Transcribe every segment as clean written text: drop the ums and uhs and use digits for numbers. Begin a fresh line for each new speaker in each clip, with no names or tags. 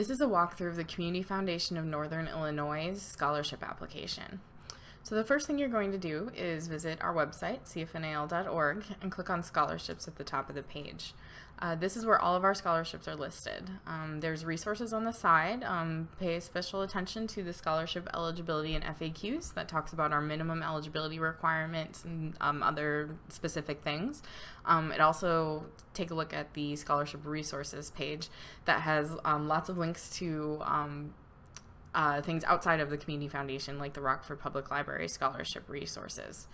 This is a walkthrough of the Community Foundation of Northern Illinois' scholarship application. So the first thing you're going to do is visit our website, CFNIL.org, and click on scholarships at the top of the page. This is where all of our scholarships are listed. There's resources on the side. Pay special attention to the scholarship eligibility and FAQs that talks about our minimum eligibility requirements and other specific things. It also take a look at the scholarship resources page that has lots of links to things outside of the Community Foundation, like the Rockford Public Library scholarship resources.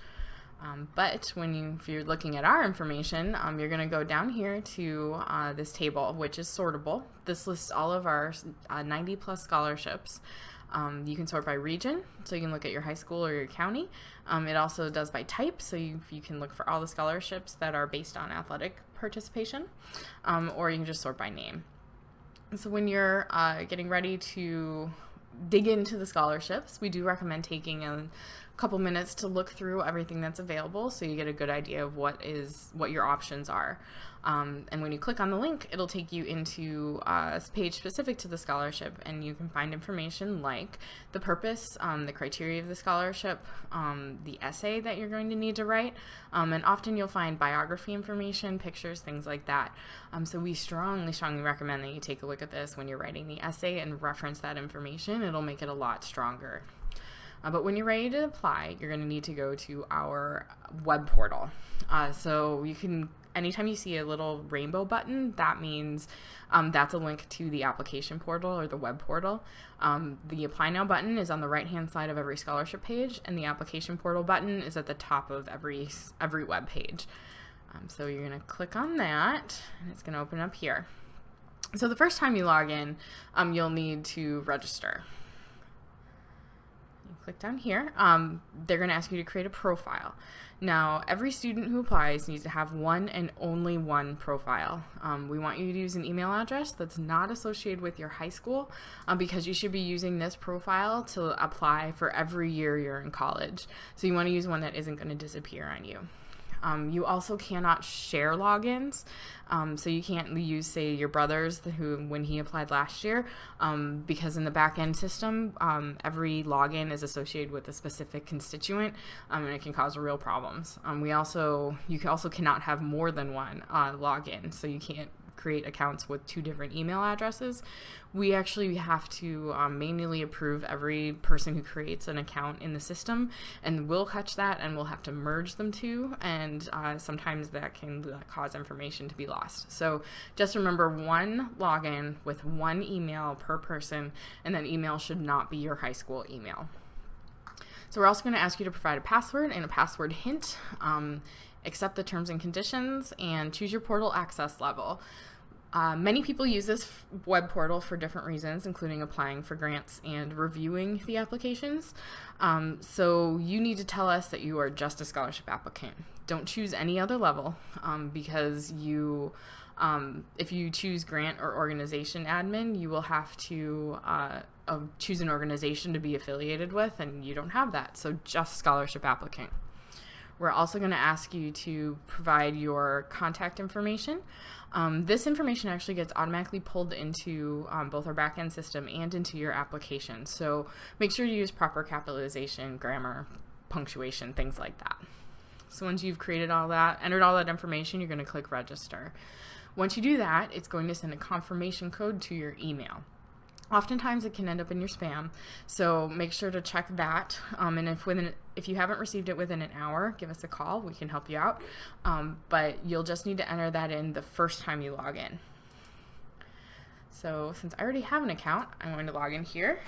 But if you're looking at our information, you're going to go down here to this table, which is sortable. This lists all of our 90 plus scholarships. You can sort by region, so you can look at your high school or your county. It also does by type, so you can look for all the scholarships that are based on athletic participation, or you can just sort by name. So when you're getting ready to dig into the scholarships, we do recommend taking a couple minutes to look through everything that's available so you get a good idea of what your options are. And when you click on the link, it'll take you into a page specific to the scholarship, and you can find information like the purpose, the criteria of the scholarship, the essay that you're going to need to write, and often you'll find biography information, pictures, things like that. So we strongly recommend that you take a look at this when you're writing the essay and reference that information. It'll make it a lot stronger. But when you're ready to apply, you're going to need to go to our web portal. So you can, anytime you see a little rainbow button, that means that's a link to the application portal or the web portal. The Apply Now button is on the right-hand side of every scholarship page, and the application portal button is at the top of every web page. So you're going to click on that, and it's going to open up here. So the first time you log in, you'll need to register. Click down here. They're going to ask you to create a profile. Now, every student who applies needs to have one and only one profile. We want you to use an email address that's not associated with your high school, because you should be using this profile to apply for every year you're in college. So you want to use one that isn't going to disappear on you. You also cannot share logins, so you can't use, say, your brother's when he applied last year, because in the back-end system, every login is associated with a specific constituent, and it can cause real problems. You also cannot have more than one login, so you can't create accounts with two different email addresses. We actually have to manually approve every person who creates an account in the system, and we'll catch that and we'll have to merge them too, and sometimes that can cause information to be lost. So just remember, one login with one email per person, and that email should not be your high school email. So we're also going to ask you to provide a password and a password hint, accept the terms and conditions, and choose your portal access level. Many people use this web portal for different reasons, including applying for grants and reviewing the applications. So you need to tell us that you are just a scholarship applicant. Don't choose any other level, because if you choose grant or organization admin, you will have to choose an organization to be affiliated with, and you don't have that, so just scholarship applicant. We're also going to ask you to provide your contact information. This information actually gets automatically pulled into both our back-end system and into your application. So make sure you use proper capitalization, grammar, punctuation, things like that. So once you've created all that, entered all that information, you're going to click register. Once you do that, it's going to send a confirmation code to your email. Oftentimes it can end up in your spam, so make sure to check that, and if you haven't received it within an hour, give us a call. We can help you out, but you'll just need to enter that in the first time you log in. So since I already have an account, I'm going to log in here.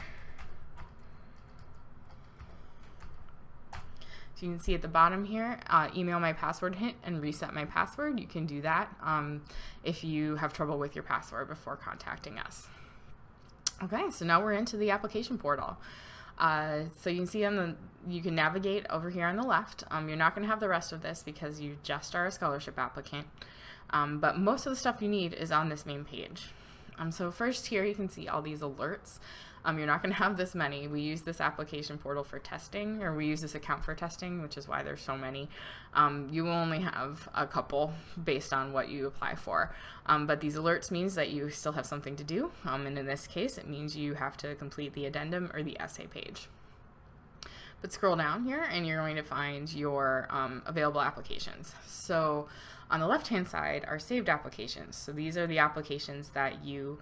So you can see at the bottom here, email my password hint and reset my password. You can do that if you have trouble with your password before contacting us. Okay, so now we're into the application portal. So you can see you can navigate over here on the left. You're not going to have the rest of this because you just are a scholarship applicant. But most of the stuff you need is on this main page. So first here you can see all these alerts. You're not going to have this many. We use this application portal for testing, or we use this account for testing, which is why there's so many. You will only have a couple based on what you apply for. But these alerts means that you still have something to do. And in this case, it means you have to complete the addendum or the essay page. But scroll down here and you're going to find your available applications. So on the left-hand side are saved applications. So these are the applications that you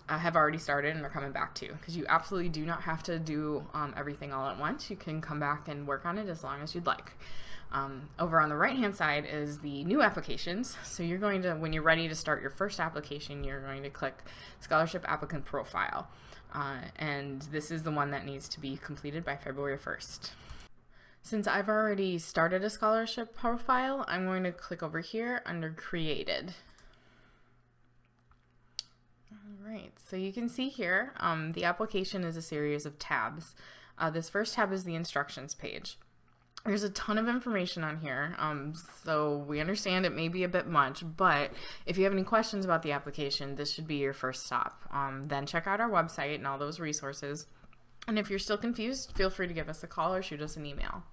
have already started and are coming back to, because you absolutely do not have to do everything all at once. You can come back and work on it as long as you'd like. Over on the right-hand side is the new applications. So you're going to, when you're ready to start your first application, you're going to click Scholarship Applicant Profile. And this is the one that needs to be completed by February 1st. Since I've already started a scholarship profile, I'm going to click over here under Created. Alright, so you can see here, the application is a series of tabs. This first tab is the instructions page. There's a ton of information on here, so we understand it may be a bit much, but if you have any questions about the application, this should be your first stop. Then check out our website and all those resources. And if you're still confused, feel free to give us a call or shoot us an email.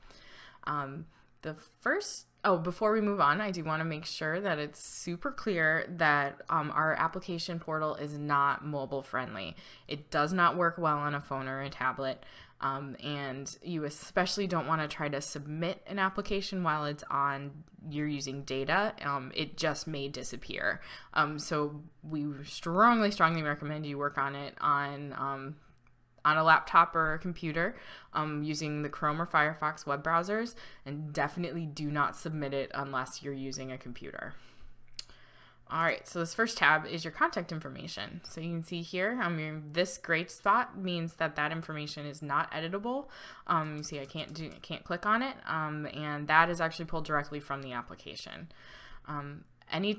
Before we move on, I do want to make sure that it's super clear that our application portal is not mobile friendly. It does not work well on a phone or a tablet. And you especially don't want to try to submit an application while it's on, you're using data. It just may disappear. So we strongly recommend you work on it on a laptop or a computer using the Chrome or Firefox web browsers, and definitely do not submit it unless you're using a computer. Alright, so this first tab is your contact information. So you can see here, this gray spot means that that information is not editable. You see I can't click on it, and that is actually pulled directly from the application. Any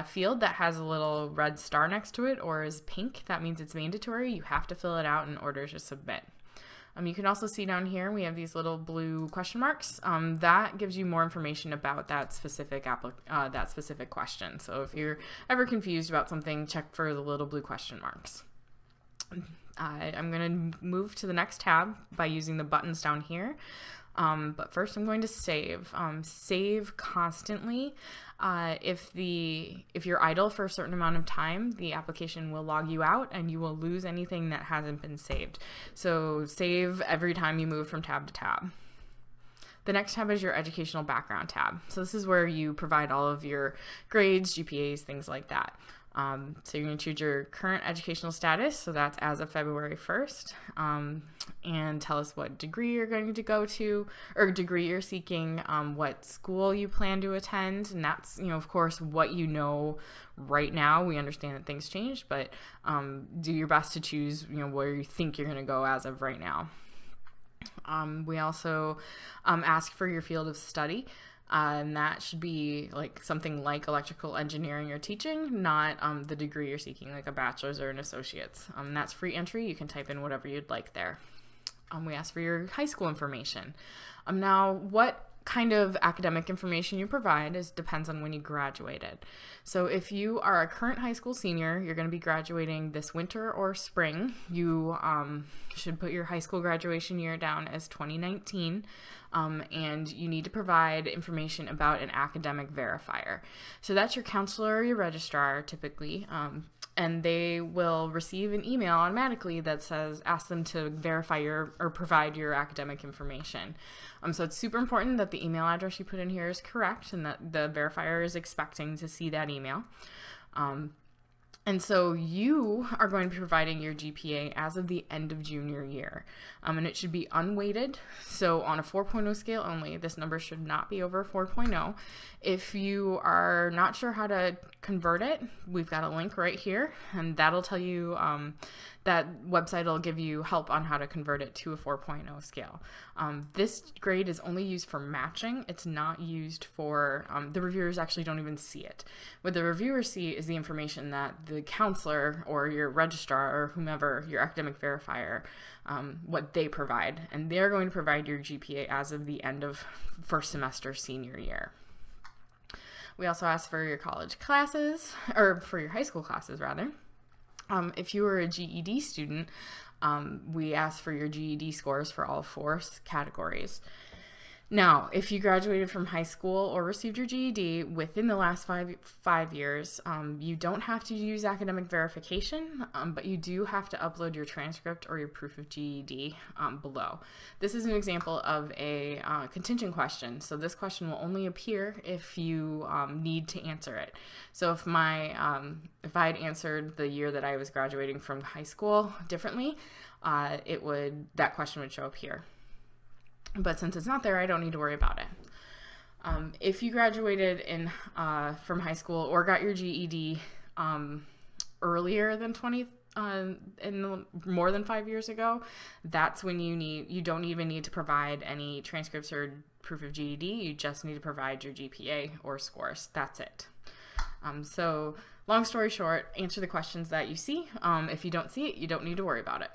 field that has a little red star next to it or is pink, that means it's mandatory. You have to fill it out in order to submit. You can also see down here we have these little blue question marks. That gives you more information about that specific question. So if you're ever confused about something, check for the little blue question marks. I'm going to move to the next tab by using the buttons down here. But first I'm going to save. Save constantly. If you're idle for a certain amount of time, the application will log you out and you will lose anything that hasn't been saved. So save every time you move from tab to tab. The next tab is your educational background tab. So this is where you provide all of your grades, GPAs, things like that. So you're going to choose your current educational status, so that's as of February 1st, and tell us what degree you're going to go to, or degree you're seeking, what school you plan to attend, and that's, of course, what you know right now. We understand that things change, but do your best to choose, where you think you're going to go as of right now. We also ask for your field of study. And that should be something like electrical engineering or teaching, not the degree you're seeking, like a bachelor's or an associate's. That's free entry. You can type in whatever you'd like there. We ask for your high school information. Now, what kind of academic information you provide depends on when you graduated. So if you are a current high school senior, you're going to be graduating this winter or spring. You should put your high school graduation year down as 2019. And you need to provide information about an academic verifier. So that's your counselor or your registrar typically, and they will receive an email automatically that says, ask them to verify or provide your academic information. So it's super important that the email address you put in here is correct and that the verifier is expecting to see that email. And so you are going to be providing your GPA as of the end of junior year. And it should be unweighted. So on a 4.0 scale only, this number should not be over 4.0. If you are not sure how to convert it, we've got a link right here, and that'll tell you, that website will give you help on how to convert it to a 4.0 scale. This grade is only used for matching. It's not used for, the reviewers actually don't even see it. What the reviewers see is the information that the counselor or your registrar or whomever, your academic verifier, what they provide. And they're going to provide your GPA as of the end of first semester senior year. We also ask for your college classes, or for your high school classes rather. If you were a GED student, we ask for your GED scores for all 4 categories. Now, if you graduated from high school or received your GED within the last five years, you don't have to use academic verification, but you do have to upload your transcript or your proof of GED below. This is an example of a contingent question. So this question will only appear if you need to answer it. So if if I had answered the year that I was graduating from high school differently, that question would show up here. But since it's not there, I don't need to worry about it. If you graduated from high school or got your GED earlier than more than 5 years ago, that's when you don't even need to provide any transcripts or proof of GED. You just need to provide your GPA or scores. That's it. So long story short, answer the questions that you see. If you don't see it, you don't need to worry about it.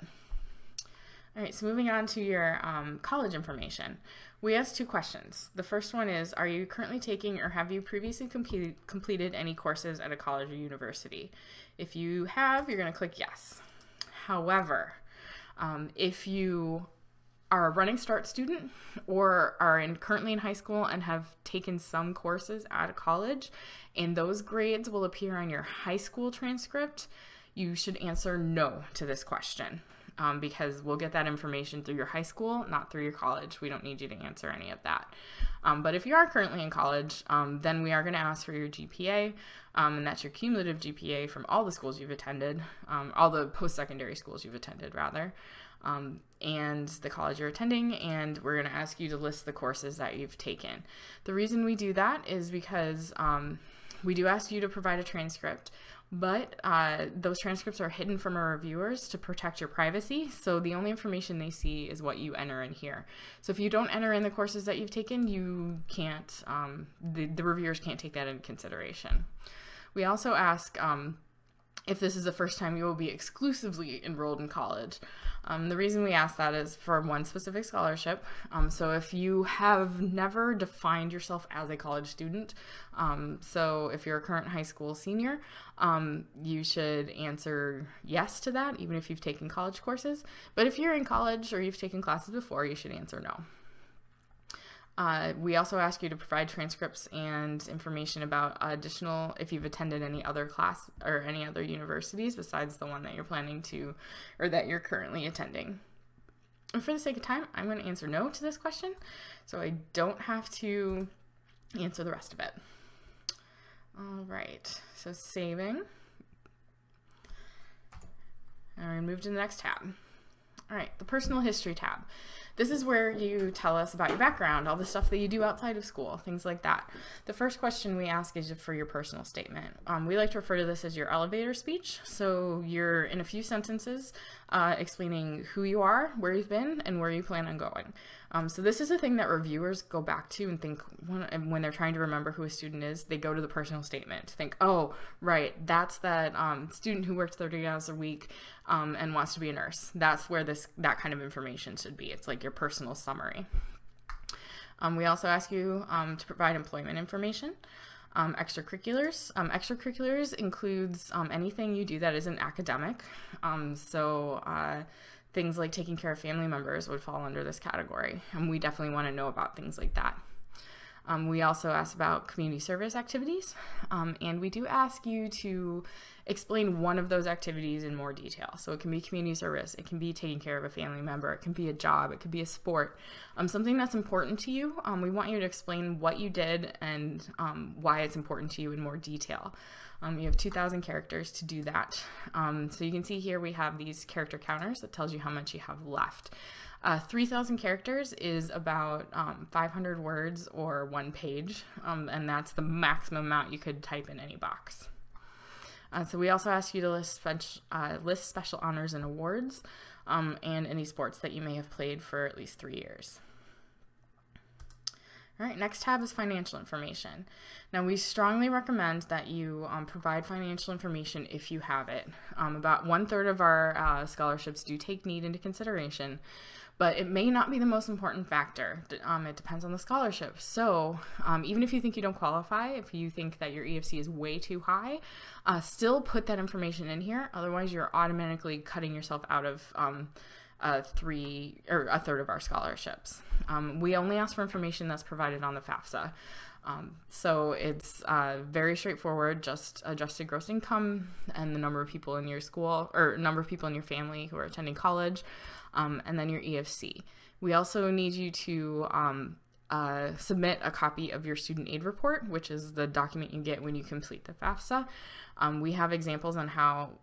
All right, so moving on to your college information. We asked 2 questions. The first one is, are you currently taking or have you previously completed any courses at a college or university? If you have, you're going to click yes. However, if you are a Running Start student or are currently in high school and have taken some courses at a college, and those grades will appear on your high school transcript, you should answer no to this question. Because we'll get that information through your high school, not through your college. We don't need you to answer any of that. But if you are currently in college, then we are going to ask for your GPA, and that's your cumulative GPA from all the schools you've attended, all the post-secondary schools you've attended, rather, and the college you're attending, and we're going to ask you to list the courses that you've taken. The reason we do that is because we do ask you to provide a transcript, but those transcripts are hidden from our reviewers to protect your privacy, so the only information they see is what you enter in here. So if you don't enter in the courses that you've taken, you can't, the reviewers can't take that into consideration. We also ask if this is the first time you will be exclusively enrolled in college. The reason we ask that is for one specific scholarship. So if you have never defined yourself as a college student, so if you're a current high school senior, you should answer yes to that, even if you've taken college courses. But if you're in college or you've taken classes before, you should answer no. We also ask you to provide transcripts and information about if you've attended any other class or any other universities besides the one that you're planning to, or that you're currently attending. And for the sake of time, I'm going to answer no to this question, so I don't have to answer the rest of it. All right, so saving. All right, move to the next tab. All right, the personal history tab. This is where you tell us about your background, all the stuff that you do outside of school, things like that. The first question we ask is for your personal statement. We like to refer to this as your elevator speech. So you're in a few sentences explaining who you are, where you've been, and where you plan on going. So this is a thing that reviewers go back to and think when they're trying to remember who a student is, they go to the personal statement to think, oh, right, that's that student who works 30 hours a week and wants to be a nurse. That's where that kind of information should be. It's like your personal summary. We also ask you to provide employment information. Extracurriculars. Extracurriculars includes anything you do that isn't academic. Things like taking care of family members would fall under this category, and we definitely want to know about things like that. We also ask about community service activities, and we do ask you to explain one of those activities in more detail. So it can be community service, it can be taking care of a family member, it can be a job, it could be a sport, something that's important to you. We want you to explain what you did and why it's important to you in more detail. You have 2,000 characters to do that. So you can see here we have these character counters that tells you how much you have left. 3,000 characters is about 500 words or 1 page, and that's the maximum amount you could type in any box. So we also ask you to list special honors and awards and any sports that you may have played for at least 3 years. All right, next tab is financial information. Now, we strongly recommend that you provide financial information if you have it. About 1/3 of our scholarships do take need into consideration, but it may not be the most important factor. It depends on the scholarship. So even if you think you don't qualify, if you think that your EFC is way too high, still put that information in here. Otherwise, you're automatically cutting yourself out of a third of our scholarships. We only ask for information that's provided on the FAFSA. So it's very straightforward, just adjusted gross income and the number of people in your school, or number of people in your family who are attending college, and then your EFC. We also need you to submit a copy of your student aid report, which is the document you get when you complete the FAFSA. We have examples on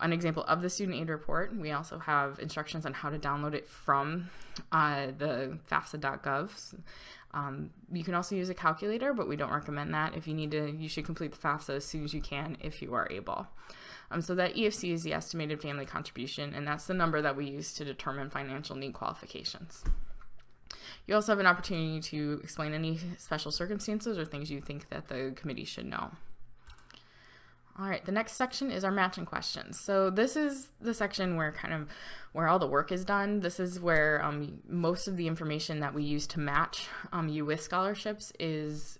an example of the student aid report. We also have instructions on how to download it from the FAFSA.gov. You can also use a calculator, but we don't recommend that. If you need to, you should complete the FAFSA as soon as you can if you are able. So that EFC is the estimated family contribution, and that's the number that we use to determine financial need qualifications. You also have an opportunity to explain any special circumstances or things you think that the committee should know. All right, the next section is our matching questions. So this is the section where where all the work is done. This is where most of the information that we use to match you with scholarships is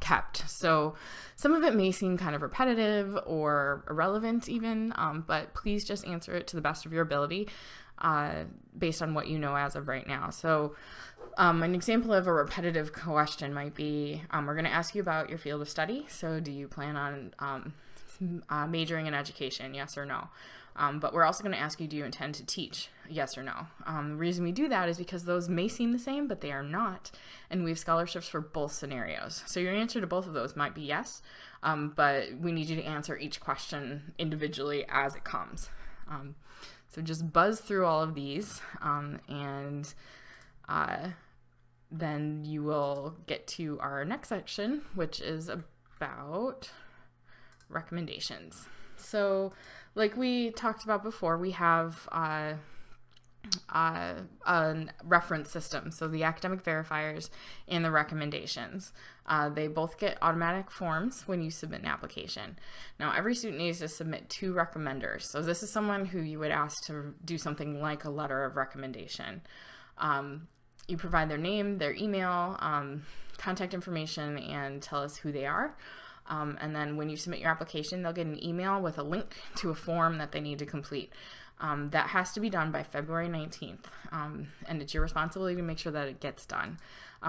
kept. So some of it may seem kind of repetitive or irrelevant even, but please just answer it to the best of your ability based on what you know as of right now. So an example of a repetitive question might be, we're going to ask you about your field of study. So do you plan on majoring in education, yes or no? But we're also going to ask you, do you intend to teach, yes or no? The reason we do that is because those may seem the same, but they are not. And we have scholarships for both scenarios. So your answer to both of those might be yes, but we need you to answer each question individually as it comes. So just buzz through all of these, and then you will get to our next section, which is about recommendations. So like we talked about before, we have a reference system. So the academic verifiers and the recommendations. They both get automatic forms when you submit an application. Now every student needs to submit 2 recommenders. So this is someone who you would ask to do something like a letter of recommendation. You provide their name, their email, contact information, and tell us who they are. And then when you submit your application, they'll get an email with a link to a form that they need to complete. That has to be done by February 19th, and it's your responsibility to make sure that it gets done.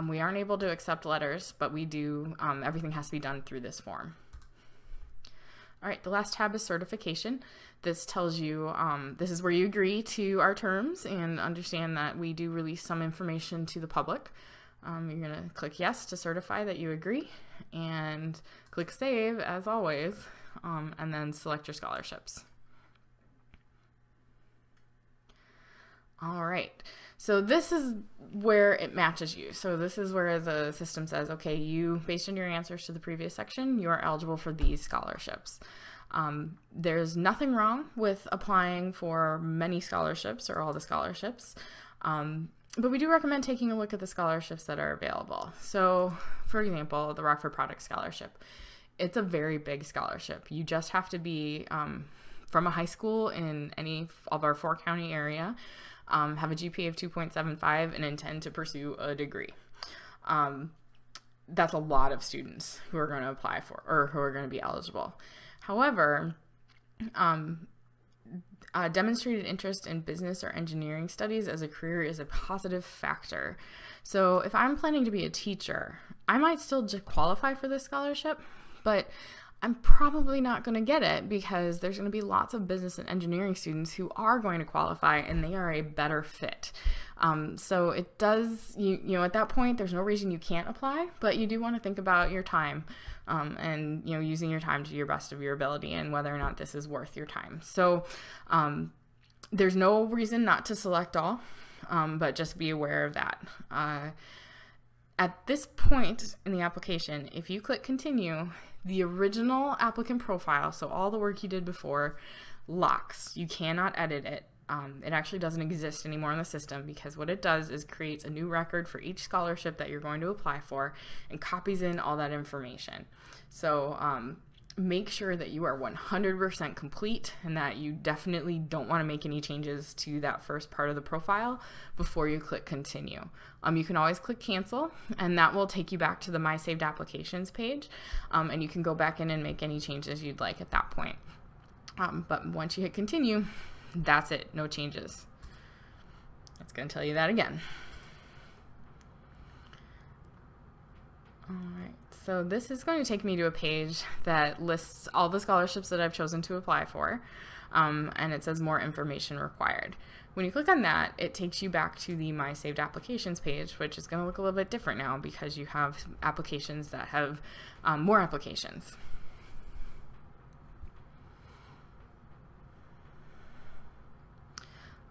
We aren't able to accept letters, but we do, everything has to be done through this form. All right, the last tab is certification. This tells you, this is where you agree to our terms and understand that we do release some information to the public. You're going to click yes to certify that you agree, and click save as always, and then select your scholarships. All right, so this is where it matches you. So this is where the system says, okay, you, based on your answers to the previous section, you are eligible for these scholarships. There's nothing wrong with applying for many scholarships or all the scholarships, but we do recommend taking a look at the scholarships that are available. So, for example, the Rockford Product Scholarship. It's a very big scholarship. You just have to be from a high school in any of our 4-county area, have a GPA of 2.75, and intend to pursue a degree. That's a lot of students who are going to apply for, or who are going to be eligible. However, demonstrated interest in business or engineering studies as a career is a positive factor. So if I'm planning to be a teacher, I might still qualify for this scholarship, but I'm probably not going to get it because there's going to be lots of business and engineering students who are going to qualify, and they are a better fit. So it does, you know, at that point, there's no reason you can't apply, but you do want to think about your time and, you know, using your time to your best of your ability and whether or not this is worth your time. So there's no reason not to select all, but just be aware of that. At this point in the application, if you click continue, the original applicant profile, so all the work you did before, locks. You cannot edit it. It actually doesn't exist anymore in the system because what it does is creates a new record for each scholarship that you're going to apply for and copies in all that information. So make sure that you are 100% complete and that you definitely don't want to make any changes to that first part of the profile before you click continue. You can always click cancel, and that will take you back to the My Saved Applications page, and you can go back in and make any changes you'd like at that point. But once you hit continue, that's it, no changes. It's going to tell you that again. All right, so this is going to take me to a page that lists all the scholarships that I've chosen to apply for, and it says more information required. When you click on that, it takes you back to the My Saved Applications page, which is going to look a little bit different now because you have applications that have more applications.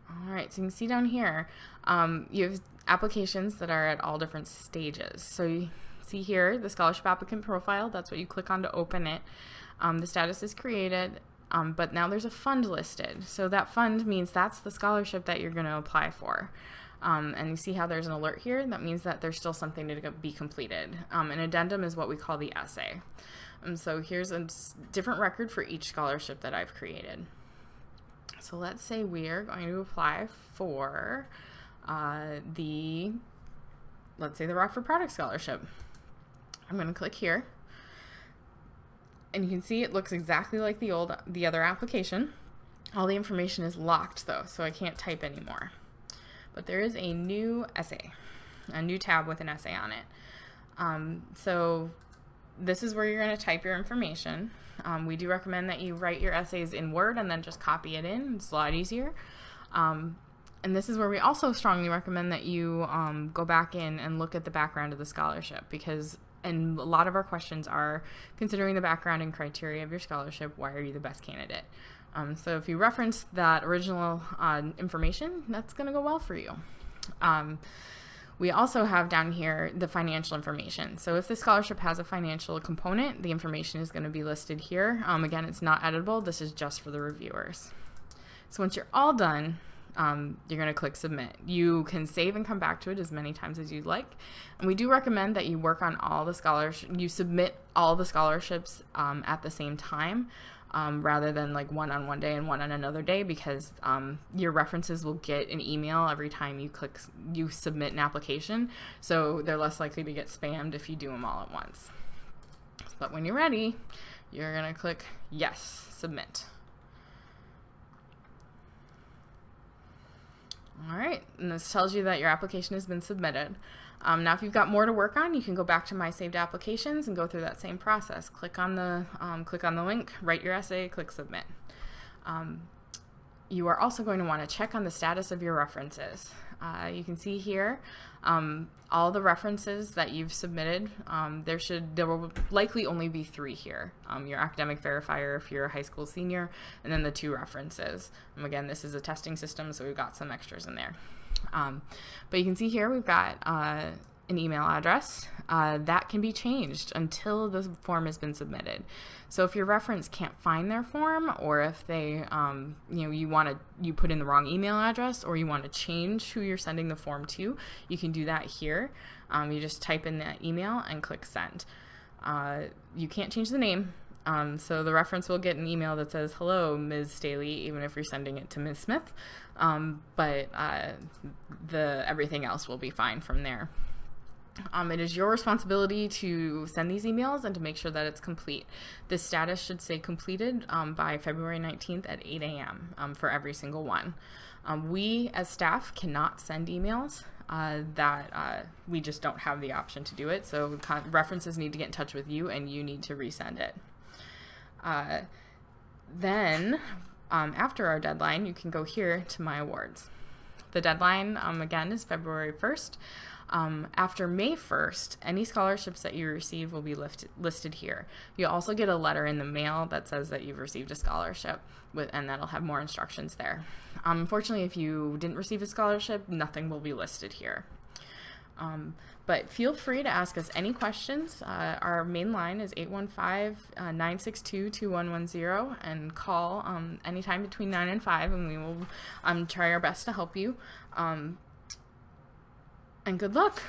All right, so you can see down here, you have applications that are at all different stages. So you see here, the scholarship applicant profile, that's what you click on to open it. The status is created, but now there's a fund listed. So that fund means that's the scholarship that you're going to apply for. And you see how there's an alert here? That means that there's still something to be completed. An addendum is what we call the essay. So here's a different record for each scholarship that I've created. So let's say we are going to apply for let's say the Rockford Product Scholarship. I'm going to click here, and you can see it looks exactly like the other application. All the information is locked though, so I can't type anymore. But there is a new essay, a new tab with an essay on it. So this is where you're going to type your information. We do recommend that you write your essays in Word and then just copy it in. It's a lot easier. And this is where we also strongly recommend that you go back in and look at the background of the scholarship, because and a lot of our questions are, considering the background and criteria of your scholarship, why are you the best candidate? So if you reference that original information, that's going to go well for you. We also have down here the financial information. So if the scholarship has a financial component, the information is going to be listed here. Again, it's not editable. This is just for the reviewers. So once you're all done, you're going to click submit. You can save and come back to it as many times as you'd like. And we do recommend that you work on all the scholarships, you submit all the scholarships at the same time, rather than like one on one day and one on another day, because your references will get an email every time you submit an application. So they're less likely to get spammed if you do them all at once. But when you're ready, you're going to click yes, submit. All right, and this tells you that your application has been submitted. Now, if you've got more to work on, you can go back to My Saved Applications and go through that same process. Click on the link, write your essay, click submit. You are also going to want to check on the status of your references. You can see here all the references that you've submitted. There will likely only be 3 here. Your academic verifier if you're a high school senior, and then the 2 references. Again, this is a testing system, so we've got some extras in there. But you can see here we've got an email address that can be changed until the form has been submitted. So if your reference can't find their form, or if they, you put in the wrong email address, or you want to change who you're sending the form to, you can do that here. You just type in that email and click send. You can't change the name. So the reference will get an email that says, hello, Ms. Staley, even if you're sending it to Ms. Smith, but everything else will be fine from there. It is your responsibility to send these emails and to make sure that it's complete. The status should say completed by February 19th at 8 a.m. For every single one. We as staff cannot send emails we just don't have the option to do it. So references need to get in touch with you, and you need to resend it. Then after our deadline, you can go here to My Awards. The deadline, again, is February 1st. After May 1st, any scholarships that you receive will be listed here. You'll also get a letter in the mail that says that you've received a scholarship, and that'll have more instructions there. Unfortunately, if you didn't receive a scholarship, nothing will be listed here. But feel free to ask us any questions. Our main line is 815-962-2110, and call anytime between 9 and 5, and we will try our best to help you. And good luck.